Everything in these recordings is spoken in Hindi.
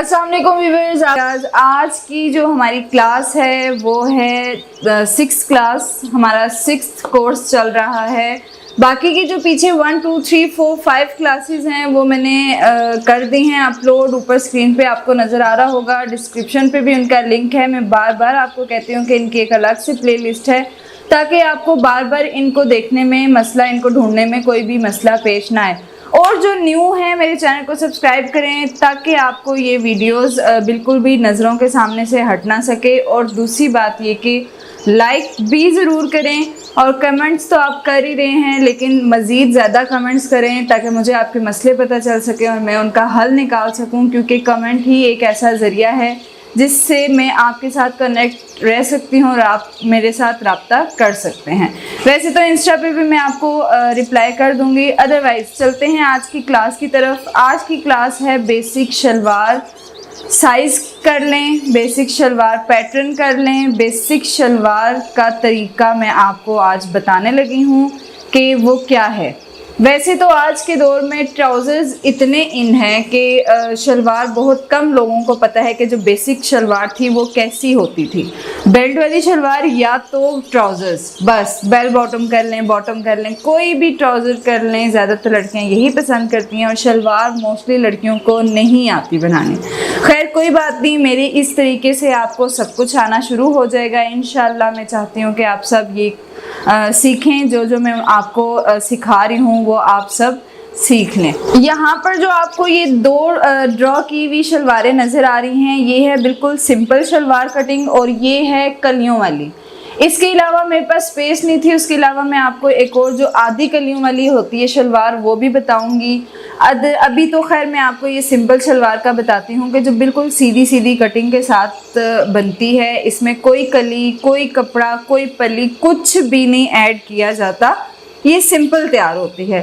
अस्सलाम वालेकुम व्यूअर्स। आज की जो हमारी क्लास है वो है 6th क्लास। हमारा 6th कोर्स चल रहा है। बाकी की जो पीछे 1 2 3 4 5 क्लासेस हैं वो मैंने कर दी हैं अपलोड। ऊपर स्क्रीन पे आपको नज़र आ रहा होगा, डिस्क्रिप्शन पे भी उनका लिंक है। मैं बार बार आपको कहती हूँ कि इनकी एक अलग से प्लेलिस्ट है ताकि आपको बार बार इनको देखने में मसला, इनको ढूंढने में कोई भी मसला पेश ना आए। और जो न्यू है मेरे चैनल को सब्सक्राइब करें ताकि आपको ये वीडियोस बिल्कुल भी नज़रों के सामने से हट ना सके। और दूसरी बात ये कि लाइक भी ज़रूर करें और कमेंट्स तो आप कर ही रहे हैं, लेकिन मज़ीद ज़्यादा कमेंट्स करें ताकि मुझे आपके मसले पता चल सके और मैं उनका हल निकाल सकूं, क्योंकि कमेंट ही एक ऐसा ज़रिया है जिससे मैं आपके साथ कनेक्ट रह सकती हूँ और आप मेरे साथ रब्ता कर सकते हैं। वैसे तो इंस्टा पे भी मैं आपको रिप्लाई कर दूँगी। अदरवाइज़ चलते हैं आज की क्लास की तरफ। आज की क्लास है बेसिक शलवार साइज़ कर लें, बेसिक शलवार पैटर्न कर लें। बेसिक शलवार का तरीका मैं आपको आज बताने लगी हूँ कि वो क्या है। वैसे तो आज के दौर में ट्राउज़र्स इतने इन हैं कि शलवार बहुत कम लोगों को पता है कि जो बेसिक शलवार थी वो कैसी होती थी। बेल्ट वाली शलवार या तो ट्राउज़र्स, बस बेल बॉटम कर लें, बॉटम कर लें, कोई भी ट्राउज़र कर लें। ज़्यादातर लड़कियां यही पसंद करती हैं और शलवार मोस्टली लड़कियों को नहीं आती बनाने। खैर कोई बात नहीं, मेरे इस तरीके से आपको सब कुछ आना शुरू हो जाएगा इंशाल्लाह। मैं चाहती हूँ कि आप सब ये सीखें, जो मैं आपको सिखा रही हूँ वो आप सब सीख लें। यहाँ पर जो आपको ये दो ड्रॉ की हुई शलवारें नज़र आ रही हैं, ये है बिल्कुल सिंपल शलवार कटिंग और ये है कलियों वाली। इसके अलावा मेरे पास स्पेस नहीं थी, उसके अलावा मैं आपको एक और जो आधी कलियों वाली होती है शलवार वो भी बताऊंगी। अभी तो खैर मैं आपको ये सिंपल शलवार का बताती हूँ कि जो बिल्कुल सीधी सीधी कटिंग के साथ बनती है। इसमें कोई कली, कोई कपड़ा, कोई पल्ली, कुछ भी नहीं ऐड किया जाता। ये सिंपल तैयार होती है।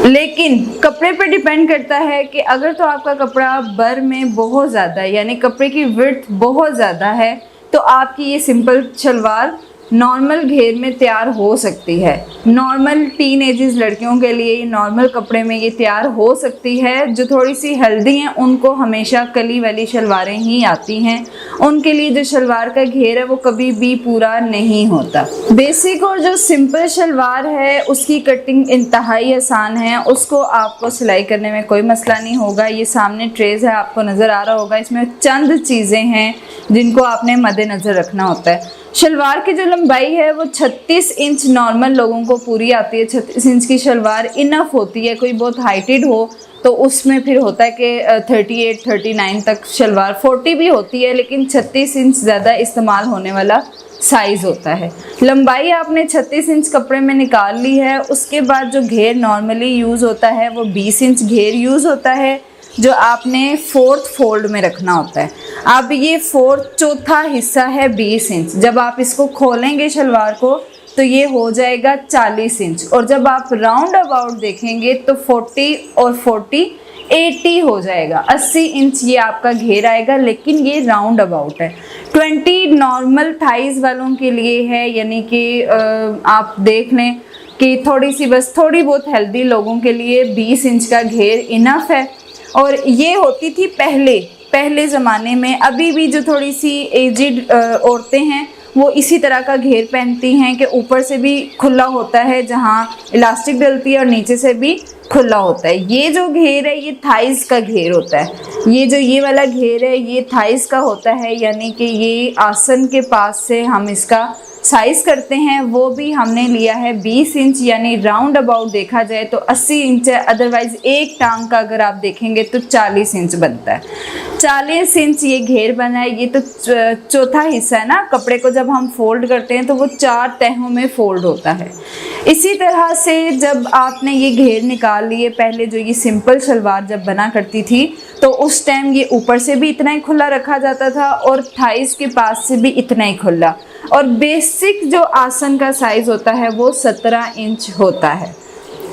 लेकिन कपड़े पर डिपेंड करता है कि अगर तो आपका कपड़ा बर में बहुत ज़्यादा है, यानी कपड़े की विड्थ बहुत ज़्यादा है, तो आपकी ये सिंपल शलवार नॉर्मल घेर में तैयार हो सकती है। नॉर्मल टीनेजर्स लड़कियों के लिए नॉर्मल कपड़े में ये तैयार हो सकती है। जो थोड़ी सी हेल्दी हैं उनको हमेशा कली वाली शलवारें ही आती हैं। उनके लिए जो शलवार का घेर है वो कभी भी पूरा नहीं होता। बेसिक और जो सिंपल शलवार है उसकी कटिंग इंतहाई आसान है। उसको आपको सिलाई करने में कोई मसला नहीं होगा। ये सामने ट्रेस है, आपको नज़र आ रहा होगा। इसमें चंद चीज़ें हैं जिनको आपने मद्देनज़र रखना होता है। शलवार की जो लंबाई है वो 36 इंच नॉर्मल लोगों को पूरी आती है। 36 इंच की शलवार इनफ होती है। कोई बहुत हाइटेड हो तो उसमें फिर होता है कि 38 39 तक शलवार, 40 भी होती है, लेकिन 36 इंच ज़्यादा इस्तेमाल होने वाला साइज़ होता है। लंबाई आपने 36 इंच कपड़े में निकाल ली है। उसके बाद जो घेर नॉर्मली यूज़ होता है वो 20 इंच घेर यूज़ होता है, जो आपने 4th फोल्ड में रखना होता है। अब ये चौथा हिस्सा है 20 इंच। जब आप इसको खोलेंगे शलवार को तो ये हो जाएगा 40 इंच, और जब आप राउंड अबाउट देखेंगे तो 40 और 40 80 हो जाएगा। 80 इंच ये आपका घेर आएगा, लेकिन ये राउंड अबाउट है। 20 नॉर्मल थाइज वालों के लिए है, यानी कि आप देख लें कि थोड़ी बहुत हेल्दी लोगों के लिए 20 इंच का घेर इनफ है। और ये होती थी पहले ज़माने में। अभी भी जो थोड़ी सी एजिड औरतें हैं वो इसी तरह का घेर पहनती हैं कि ऊपर से भी खुला होता है जहाँ इलास्टिक डलती है और नीचे से भी खुला होता है। ये जो घेर है ये थाइस का घेर होता है। ये वाला घेर है ये थाइस का होता है, यानी कि ये आसन के पास से हम इसका साइज़ करते हैं। वो भी हमने लिया है 20 इंच, यानी राउंड अबाउट देखा जाए तो 80 इंच है। अदरवाइज़ एक टांग का अगर आप देखेंगे तो 40 इंच बनता है। 40 इंच ये घेर बना है। ये तो चौथा हिस्सा है ना। कपड़े को जब हम फोल्ड करते हैं तो वो 4 तहों में फोल्ड होता है। इसी तरह से जब आपने ये घेर निकाल लिए, पहले जो ये सिंपल शलवार जब बना करती थी तो उस टाइम ये ऊपर से भी इतना ही खुला रखा जाता था और थाइस के पास से भी इतना ही खुला। और बेसिक जो आसन का साइज़ होता है वो 17 इंच होता है।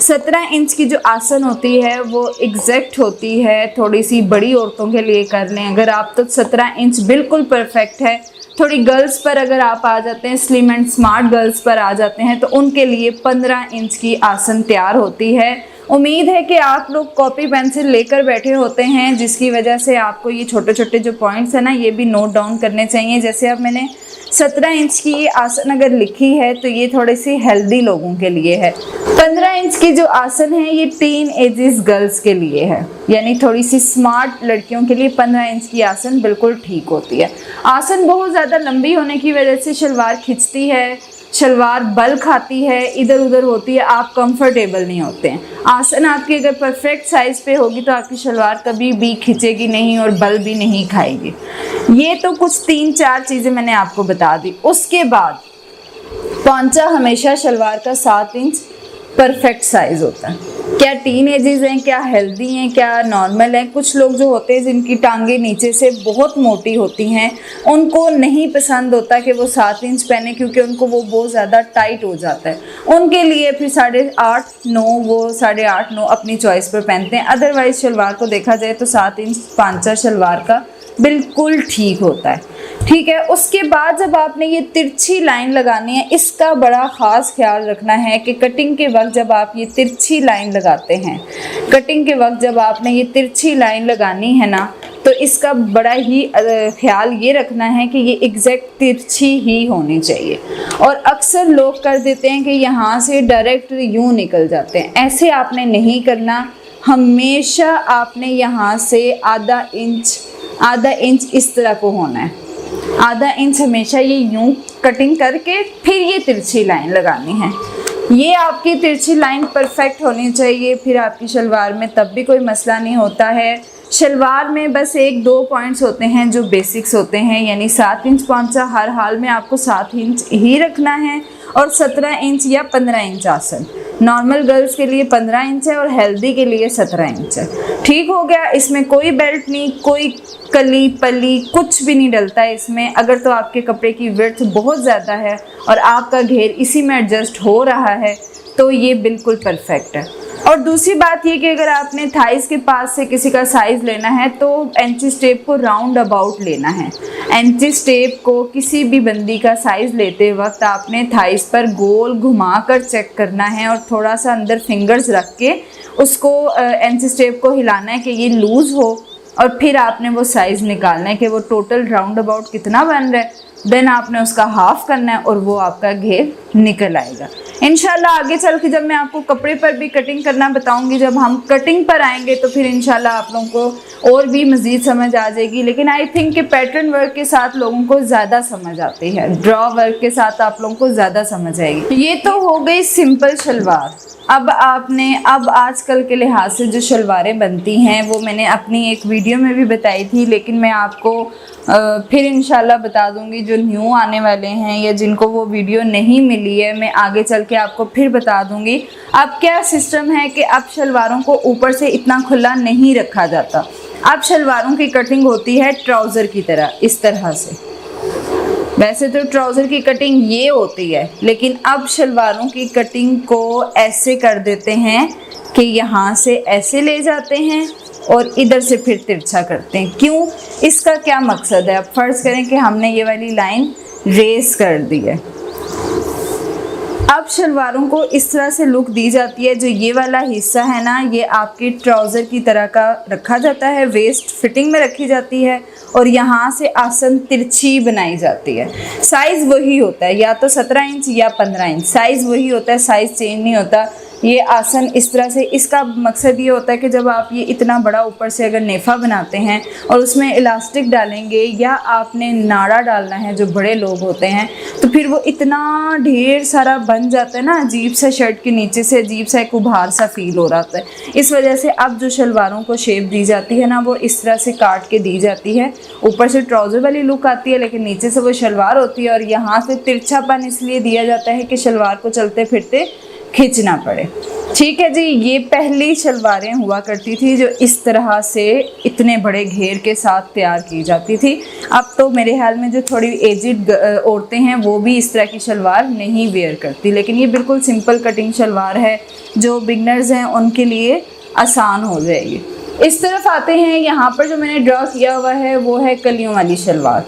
17 इंच की जो आसन होती है वो एग्जैक्ट होती है। थोड़ी सी बड़ी औरतों के लिए कर लें अगर आप तो 17 इंच बिल्कुल परफेक्ट है। थोड़ी गर्ल्स पर अगर आप आ जाते हैं, स्लिम एंड स्मार्ट गर्ल्स पर आ जाते हैं, तो उनके लिए 15 इंच की आसन तैयार होती है। उम्मीद है कि आप लोग कॉपी पेंसिल लेकर बैठे होते हैं, जिसकी वजह से आपको ये छोटे छोटे जो पॉइंट्स हैं ना ये भी नोट डाउन करने चाहिए। जैसे अब मैंने 17 इंच की ये आसन अगर लिखी है तो ये थोड़ी सी हेल्दी लोगों के लिए है। 15 इंच की जो आसन है ये टीन एजेस गर्ल्स के लिए है, यानी थोड़ी सी स्मार्ट लड़कियों के लिए 15 इंच की आसन बिल्कुल ठीक होती है। आसन बहुत ज़्यादा लंबी होने की वजह से शलवार खिंचती है, शलवार बल खाती है, इधर उधर होती है, आप कंफर्टेबल नहीं होते हैं। आसन आपकी अगर परफेक्ट साइज़ पे होगी तो आपकी शलवार कभी भी खिंचेगी नहीं और बल भी नहीं खाएगी। ये तो कुछ 3-4 चीज़ें मैंने आपको बता दी। उसके बाद पौंचा हमेशा शलवार का 7 इंच परफेक्ट साइज़ होता है। क्या टीन एजेस हैं, क्या हेल्दी हैं, क्या नॉर्मल हैं। कुछ लोग जो होते हैं जिनकी टांगें नीचे से बहुत मोटी होती हैं, उनको नहीं पसंद होता कि वो 7 इंच पहने, क्योंकि उनको वो बहुत ज़्यादा टाइट हो जाता है। उनके लिए फिर 8.5-9 वो 8.5-9 अपनी चॉइस पर पहनते हैं। अदरवाइज़ शलवार को देखा जाए तो 7 इंच पांचा शलवार का बिल्कुल ठीक होता है। ठीक है, उसके बाद जब आपने ये तिरछी लाइन लगानी है, इसका बड़ा ख़ास ख्याल रखना है कि कटिंग के वक्त जब आप ये तिरछी लाइन लगाते हैं, कटिंग के वक्त जब आपने ये तिरछी लाइन लगानी है ना, तो इसका बड़ा ही ख्याल ये रखना है कि ये एग्जैक्ट तिरछी ही होनी चाहिए। और अक्सर लोग कर देते हैं कि यहाँ से डायरेक्ट यूँ निकल जाते हैं, ऐसे आपने नहीं करना। हमेशा आपने यहाँ से आधा इंच इस तरह को होना है, आधा इंच हमेशा ये यूं कटिंग करके फिर ये तिरछी लाइन लगानी है। ये आपकी तिरछी लाइन परफेक्ट होनी चाहिए, फिर आपकी शलवार में तब भी कोई मसला नहीं होता है। शलवार में बस 1-2 पॉइंट्स होते हैं जो बेसिक्स होते हैं, यानी 7 इंच पौंचा हर हाल में आपको 7 इंच ही रखना है, और 17 इंच या 15 इंच आसन। नॉर्मल गर्ल्स के लिए 15 इंच है और हेल्दी के लिए 17 इंच है। ठीक हो गया, इसमें कोई बेल्ट नहीं, कोई कली पली कुछ भी नहीं डलता है इसमें। अगर तो आपके कपड़े की विड्थ बहुत ज़्यादा है और आपका घेर इसी में एडजस्ट हो रहा है तो ये बिल्कुल परफेक्ट है। और दूसरी बात ये कि अगर आपने थाइस के पास से किसी का साइज़ लेना है तो एंची स्टेप को राउंड अबाउट लेना है। एंची स्टेप को किसी भी बंदी का साइज़ लेते वक्त आपने थाइस पर गोल घुमा कर चेक करना है और थोड़ा सा अंदर फिंगर्स रख के उसको एंची स्टेप को हिलाना है कि ये लूज़ हो, और फिर आपने वो साइज़ निकालना है कि वो टोटल राउंड अबाउट कितना बन रहा है। देन आपने उसका हाफ करना है और वो आपका घेर निकल आएगा। इंशाल्लाह आगे चल के जब मैं आपको कपड़े पर भी कटिंग करना बताऊंगी, जब हम कटिंग पर आएंगे तो फिर इंशाल्लाह आप लोगों को और भी मज़ीद समझ आ जाएगी। लेकिन आई थिंक कि पैटर्न वर्क के साथ लोगों को ज़्यादा समझ आती है, ड्रॉ वर्क के साथ आप लोगों को ज़्यादा समझ आएगी। ये तो हो गई सिंपल शलवार। अब आजकल के लिहाज से जो शलवारें बनती हैं वो मैंने अपनी एक वीडियो में भी बताई थी, लेकिन मैं आपको फिर इंशाल्लाह बता दूंगी। जो न्यू आने वाले हैं या जिनको वो वीडियो नहीं मिली है, मैं आगे चल के आपको फिर बता दूंगी। अब क्या सिस्टम है कि अब शलवारों को ऊपर से इतना खुला नहीं रखा जाता। अब शलवारों की कटिंग होती है ट्राउज़र की तरह, इस तरह से। वैसे तो ट्राउज़र की कटिंग ये होती है, लेकिन अब शलवारों की कटिंग को ऐसे कर देते हैं कि यहाँ से ऐसे ले जाते हैं और इधर से फिर तिरछा करते हैं। क्यों? इसका क्या मकसद है? अब फ़र्ज़ करें कि हमने ये वाली लाइन रेस कर दी है। अब शलवारों को इस तरह से लुक दी जाती है। जो ये वाला हिस्सा है ना, ये आपके ट्राउज़र की तरह का रखा जाता है, वेस्ट फिटिंग में रखी जाती है और यहाँ से आसन तिरछी बनाई जाती है। साइज़ वही होता है, या तो 17 इंच या 15 इंच, साइज़ वही होता है, साइज़ चेंज नहीं होता। ये आसन इस तरह से, इसका मकसद ये होता है कि जब आप ये इतना बड़ा ऊपर से अगर नेफ़ा बनाते हैं और उसमें इलास्टिक डालेंगे या आपने नाड़ा डालना है, जो बड़े लोग होते हैं, तो फिर वो इतना ढेर सारा बन जाता है ना, अजीब सा शर्ट के नीचे से अजीब सा एक उभार सा फील हो रहा होता है। इस वजह से अब जो शलवारों को शेप दी जाती है ना, वो इस तरह से काट के दी जाती है। ऊपर से ट्राउज़र वाली लुक आती है, लेकिन नीचे से वो शलवार होती है। और यहाँ से तिरछापन इसलिए दिया जाता है कि शलवार को चलते फिरते खींचना पड़े। ठीक है जी, ये पहली शलवारें हुआ करती थी जो इस तरह से इतने बड़े घेर के साथ तैयार की जाती थी। अब तो मेरे ख्याल में जो थोड़ी एजिड औरतें हैं वो भी इस तरह की शलवार नहीं वेयर करती, लेकिन ये बिल्कुल सिंपल कटिंग शलवार है, जो बिगनर्स हैं उनके लिए आसान हो जाएगी। इस तरफ आते हैं, यहाँ पर जो मैंने ड्रॉ किया हुआ है वो है कलियों वाली शलवार।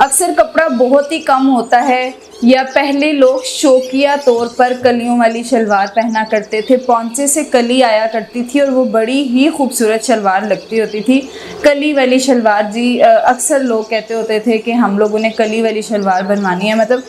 अक्सर कपड़ा बहुत ही कम होता है, या पहले लोग शौकिया तौर पर कलियों वाली शलवार पहना करते थे। पौंचे से कली आया करती थी और वो बड़ी ही खूबसूरत शलवार लगती होती थी। कली वाली शलवार जी, अक्सर लोग कहते होते थे कि हम लोगों ने कली वाली शलवार बनवानी है। मतलब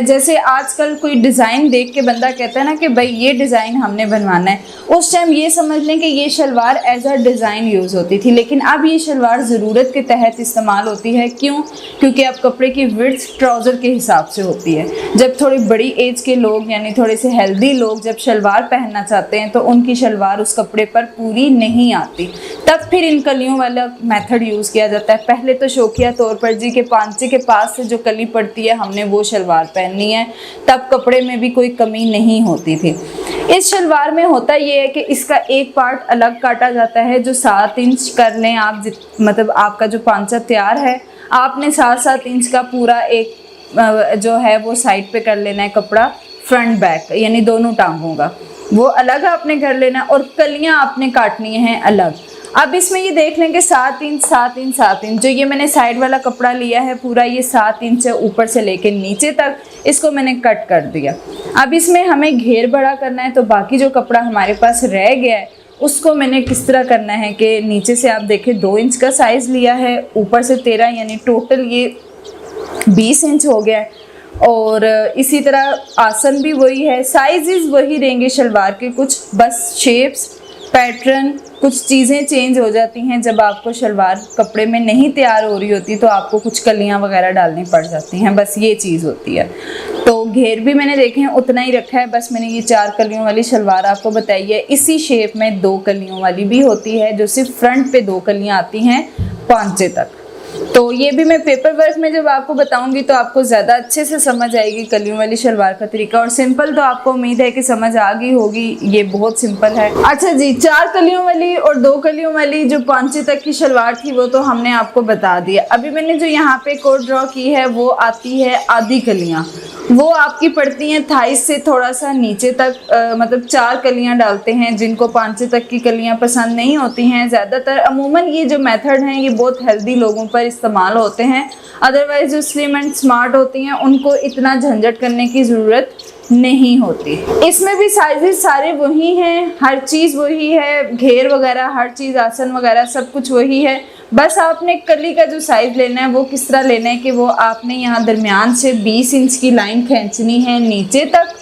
जैसे आजकल कोई डिज़ाइन देख के बंदा कहता है ना कि भाई ये डिज़ाइन हमने बनवाना है, उस टाइम ये समझ लें कि ये salwar as a design use होती थी। लेकिन अब ये शलवार ज़रूरत के तहत इस्तेमाल होती है। क्यों? क्योंकि अब कपड़े की विड्थ ट्राउज़र के हिसाब से होती है। जब थोड़ी बड़ी एज के लोग यानी थोड़े से हेल्दी लोग जब शलवार पहनना चाहते हैं तो उनकी शलवार उस कपड़े पर पूरी नहीं आती, तब फिर इन कलियों वाला मेथड यूज़ किया जाता है। पहले तो शौकिया तौर पर जी के पांचे के पास से जो कली पड़ती है हमने वो शलवार पहननी है, तब कपड़े में भी कोई कमी नहीं होती थी। इस शलवार में होता ये है कि इसका एक पार्ट अलग काटा जाता है जो 7 इंच कर लें आप, मतलब आपका जो पांचा तैयार है आपने 7-7 इंच का पूरा एक जो है वो साइड पे कर लेना है कपड़ा, फ्रंट बैक यानी दोनों टांगों का वो अलग आपने कर लेना और कलियां आपने काटनी हैं अलग। अब इसमें ये देख लें कि 7 इंच 7 इंच 7 इंच जो ये मैंने साइड वाला कपड़ा लिया है पूरा ये 7 इंच है ऊपर से लेके नीचे तक, इसको मैंने कट कर दिया। अब इसमें हमें घेर बड़ा करना है तो बाकी जो कपड़ा हमारे पास रह गया है उसको मैंने किस तरह करना है कि नीचे से आप देखें 2 इंच का साइज़ लिया है, ऊपर से 13 यानी टोटल ये 20 इंच हो गया है। और इसी तरह आसन भी वही है, साइजेस वही रहेंगे शलवार के, कुछ बस शेप्स पैटर्न कुछ चीज़ें चेंज हो जाती हैं। जब आपको शलवार कपड़े में नहीं तैयार हो रही होती तो आपको कुछ कलियां वगैरह डालनी पड़ जाती हैं, बस ये चीज़ होती है। तो घेर भी मैंने देखे हैं उतना ही रखा है, बस मैंने ये 4 कलियों वाली शलवार आपको बताई है। इसी शेप में 2 कलियों वाली भी होती है जो सिर्फ फ्रंट पे 2 कलियां आती हैं पांचे तक। तो ये भी मैं पेपर वर्क में जब आपको बताऊंगी तो आपको ज़्यादा अच्छे से समझ आएगी कलियों वाली शलवार का तरीका। और सिंपल तो आपको उम्मीद है कि समझ आ गई होगी, ये बहुत सिंपल है। अच्छा जी, 4 कलियों वाली और 2 कलियों वाली जो पांचे तक की शलवार थी वो तो हमने आपको बता दिया। अभी मैंने जो यहाँ पे कोड ड्रॉ की है वो आती है आधी कलियाँ, वो आपकी पड़ती हैं थाइस से थोड़ा सा नीचे तक, मतलब 4 कलियाँ डालते हैं जिनको पांचे तक की कलियाँ पसंद नहीं होती हैं। ज़्यादातर अमूमन ये जो मेथड हैं ये बहुत हेल्दी लोगों पर इस्तेमाल होते हैं, अदरवाइज जो स्लिम एंड स्मार्ट होती हैं उनको इतना झंझट करने की ज़रूरत नहीं होती। इसमें भी साइजेस सारे वही हैं, हर चीज़ वही है, घेर वगैरह हर चीज़ आसन वगैरह सब कुछ वही है। बस आपने कली का जो साइज़ लेना है वो किस तरह लेना है कि वो आपने यहाँ दरमियान से 20 इंच की लाइन खींचनी है नीचे तक,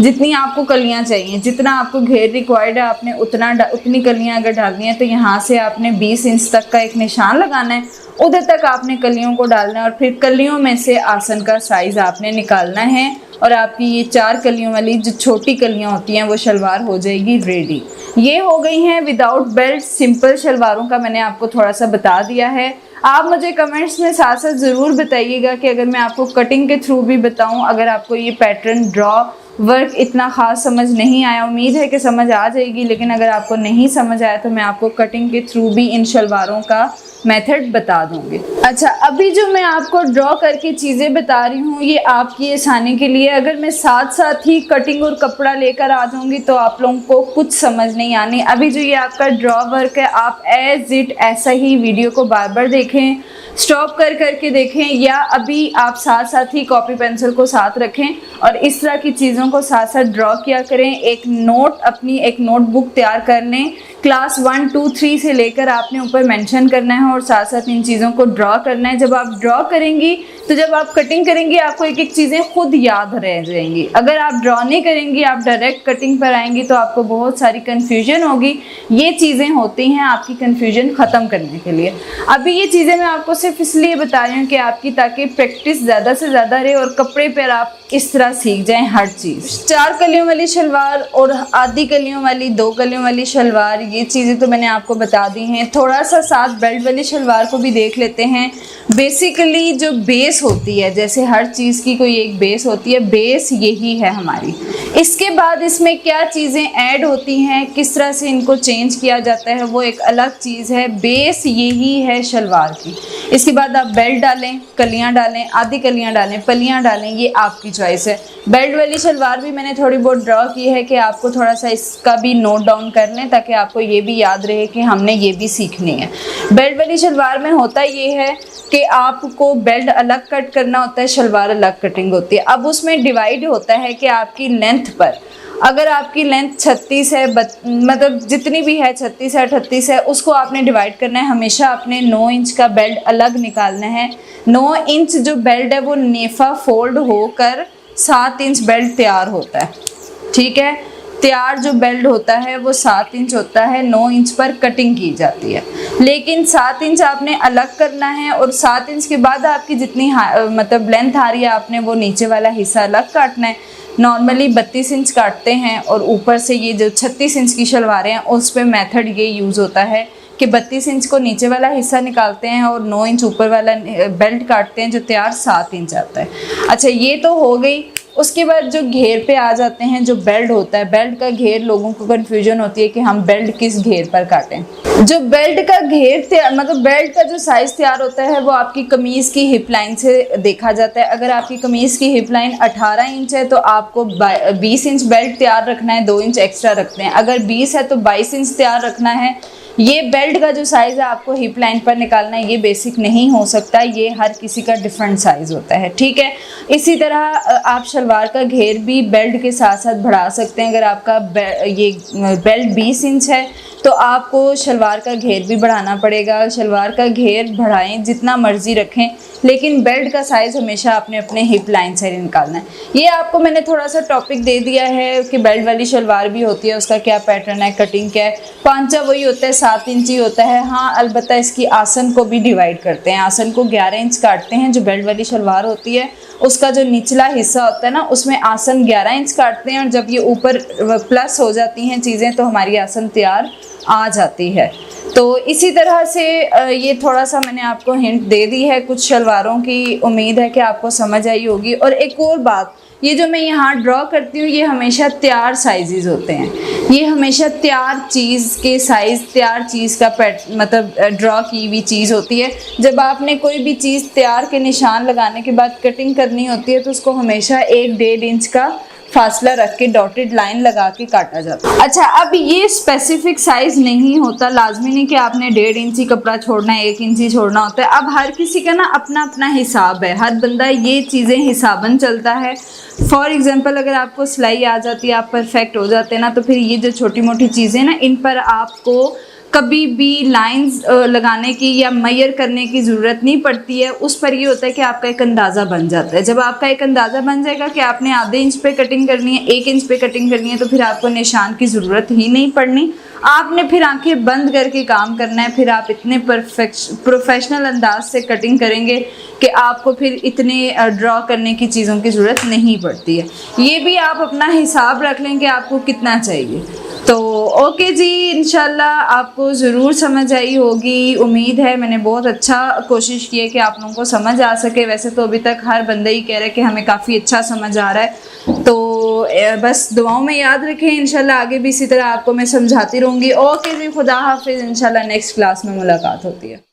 जितनी आपको कलियाँ चाहिए, जितना आपको घेर रिक्वायर्ड है आपने उतनी कलियाँ अगर डालनी है तो यहाँ से आपने 20 इंच तक का एक निशान लगाना है, उधर तक आपने कलियों को डालना है और फिर कलियों में से आसन का साइज़ आपने निकालना है और आपकी ये 4 कलियों वाली जो छोटी कलियाँ होती हैं वो शलवार हो जाएगी रेडी। ये हो गई हैं विदाउट बेल्ट सिंपल शलवारों का मैंने आपको थोड़ा सा बता दिया है। आप मुझे कमेंट्स में साथ साथ ज़रूर बताइएगा कि अगर मैं आपको कटिंग के थ्रू भी बताऊं, अगर आपको ये पैटर्न ड्रॉ वर्क इतना ख़ास समझ नहीं आया, उम्मीद है कि समझ आ जाएगी, लेकिन अगर आपको नहीं समझ आया तो मैं आपको कटिंग के थ्रू भी इन शलवारों का मेथड बता दूंगी। अच्छा, अभी जो मैं आपको ड्रॉ करके चीज़ें बता रही हूँ ये आपकी आसानी के लिए, अगर मैं साथ साथ ही कटिंग और कपड़ा लेकर आ जाऊँगी तो आप लोगों को कुछ समझ नहीं आनी। अभी जो ये आपका ड्रॉ वर्क है आप एज इट ऐसा ही वीडियो को बार बार देखें, स्टॉप कर करके देखें, या अभी आप साथ साथ ही कॉपी पेंसिल को साथ रखें और इस तरह की चीज़ों को साथ साथ ड्रॉ किया करें। एक नोट अपनी एक नोटबुक तैयार कर लें, क्लास 1, 2, 3 से लेकर आपने ऊपर मेंशन करना है और साथ साथ इन चीज़ों को ड्रॉ करना है। जब आप ड्रॉ करेंगी तो जब आप कटिंग करेंगी आपको एक एक चीज़ें खुद याद रह जाएंगी। अगर आप ड्रॉ नहीं करेंगी, आप डायरेक्ट कटिंग पर आएंगी तो आपको बहुत सारी कन्फ्यूजन होगी। ये चीज़ें होती हैं आपकी कन्फ्यूजन ख़त्म करने के लिए। अभी ये चीज़ें मैं आपको सिर्फ इसलिए बता रही हूँ कि आपकी ताकि प्रैक्टिस ज़्यादा से ज़्यादा रहे और कपड़े पर आप इस तरह सीख जाएं हर चीज़। 4 कलियों वाली शलवार और आधी कलियों वाली 2 कलियों वाली शलवार, ये चीज़ें तो मैंने आपको बता दी हैं। थोड़ा सा साथ बेल्ट वाली शलवार को भी देख लेते हैं। बेसिकली जो बेस होती है, जैसे हर चीज़ की कोई एक बेस होती है, बेस यही है हमारी। इसके बाद इसमें क्या चीज़ें ऐड होती हैं, किस तरह से इनको चेंज किया जाता है, वो एक अलग चीज़ है। बेस यही है शलवार की। इसके बाद आप बेल्ट डालें, कलियां डालें, आधी कलियां डालें, पलियां डालें, ये आपकी चॉइस है। बेल्ट वाली शलवार भी मैंने थोड़ी बहुत ड्रॉ की है कि आपको थोड़ा सा इसका भी नोट डाउन कर लें ताकि आपको ये भी याद रहे कि हमने ये भी सीखनी है। बेल्ट वाली शलवार में होता ये है कि आपको बेल्ट अलग कट करना होता है, शलवार अलग कटिंग होती है। अब उसमें डिवाइड होता है कि आपकी लेंथ पर, अगर आपकी लेंथ 36 है, मतलब जितनी भी है 36 है 38 है, उसको आपने डिवाइड करना है। हमेशा अपने 9 इंच का बेल्ट अलग निकालना है। 9 इंच जो बेल्ट है वो नेफा फोल्ड होकर 7 इंच बेल्ट तैयार होता है, ठीक है। तैयार जो बेल्ट होता है वो 7 इंच होता है, 9 इंच पर कटिंग की जाती है। लेकिन 7 इंच आपने अलग करना है और 7 इंच के बाद आपकी जितनी मतलब लेंथ आ रही है आपने वो नीचे वाला हिस्सा अलग काटना है। नॉर्मली 32 इंच काटते हैं और ऊपर से ये जो 36 इंच की शलवारें हैं उस पर मेथड ये यूज़ होता है कि 32 इंच को नीचे वाला हिस्सा निकालते हैं और 9 इंच ऊपर वाला बेल्ट काटते हैं जो तैयार 7 इंच आता है। अच्छा, ये तो हो गई। उसके बाद जो घेर पे आ जाते हैं, जो बेल्ट होता है, बेल्ट का घेर लोगों को कन्फ्यूजन होती है कि हम बेल्ट किस घेर पर काटें। जो बेल्ट का घेर मतलब बेल्ट का जो साइज़ तैयार होता है वो आपकी कमीज़ की हिप लाइन से देखा जाता है। अगर आपकी कमीज़ की हिप लाइन 18 इंच है तो आपको 20 इंच बेल्ट तैयार रखना है, 2 इंच एक्स्ट्रा रखते हैं। अगर 20 है तो 22 इंच तैयार रखना है। ये बेल्ट का जो साइज़ है आपको हिप लाइन पर निकालना है, ये बेसिक नहीं हो सकता, ये हर किसी का डिफरेंट साइज़ होता है, ठीक है। इसी तरह आप शलवार का घेर भी बेल्ट के साथ साथ बढ़ा सकते हैं। अगर आपका ये बेल्ट 20 इंच है तो आपको शलवार का घेर भी बढ़ाना पड़ेगा। शलवार का घेर बढ़ाएं, जितना मर्जी रखें, लेकिन बेल्ट का साइज़ हमेशा आपने अपने हिप लाइन से निकालना है। ये आपको मैंने थोड़ा सा टॉपिक दे दिया है कि बेल्ट वाली शलवार भी होती है, उसका क्या पैटर्न है, कटिंग क्या है। पांचा वही होता है, 7 इंच ही होता है। हाँ, अलबत्ता इसकी आसन को भी डिवाइड करते हैं। आसन को 11 इंच काटते हैं। जो बेल्ट वाली शलवार होती है उसका जो निचला हिस्सा होता है ना, उसमें आसन 11 इंच काटते हैं और जब ये ऊपर प्लस हो जाती हैं चीज़ें तो हमारी आसन तैयार आ जाती है। तो इसी तरह से ये थोड़ा सा मैंने आपको हिंट दे दी है कुछ शलवारों की। उम्मीद है कि आपको समझ आई होगी। और एक और बात, ये जो मैं यहाँ ड्रॉ करती हूँ ये हमेशा तैयार साइजेस होते हैं। ये हमेशा तैयार चीज़ के साइज़, तैयार चीज़ का मतलब ड्रॉ की हुई चीज़ होती है। जब आपने कोई भी चीज़ तैयार के निशान लगाने के बाद कटिंग करनी होती है तो उसको हमेशा 1-1.5 इंच का फासला रख के डॉटेड लाइन लगा के काटा जाता है। अच्छा, अब ये स्पेसिफिक साइज नहीं होता, लाजमी नहीं कि आपने 1.5 इंची कपड़ा छोड़ना है, 1 इंची छोड़ना होता है। अब हर किसी का ना अपना अपना हिसाब है, हर बंदा ये चीज़ें हिसाबन चलता है। फॉर एग्जांपल, अगर आपको सिलाई आ जाती है, आप परफेक्ट हो जाते हैं ना, तो फिर ये जो छोटी मोटी चीज़ें ना, इन पर आपको कभी भी लाइंस लगाने की या मेजर करने की ज़रूरत नहीं पड़ती है। उस पर ये होता है कि आपका एक अंदाज़ा बन जाता है। जब आपका एक अंदाज़ा बन जाएगा कि आपने आधे इंच पे कटिंग करनी है, 1 इंच पे कटिंग करनी है, तो फिर आपको निशान की ज़रूरत ही नहीं पड़नी। आपने फिर आंखें बंद करके काम करना है। फिर आप इतने प्रोफेशनल अंदाज से कटिंग करेंगे कि आपको फिर इतने ड्रॉ करने की चीज़ों की ज़रूरत नहीं पड़ती है। ये भी आप अपना हिसाब रख लें कि आपको कितना चाहिए। तो ओके जी, इंशाल्लाह आपको ज़रूर समझ आई होगी। उम्मीद है मैंने बहुत अच्छा कोशिश की है कि आप लोगों को समझ आ सके। वैसे तो अभी तक हर बंदा ही कह रहा है कि हमें काफ़ी अच्छा समझ आ रहा है। तो बस दुआओं में याद रखें, इंशाल्लाह आगे भी इसी तरह आपको मैं समझाती रहूँगी। ओके जी, खुदा हाफिज़। इंशाल्लाह नेक्स्ट क्लास में मुलाकात होती है।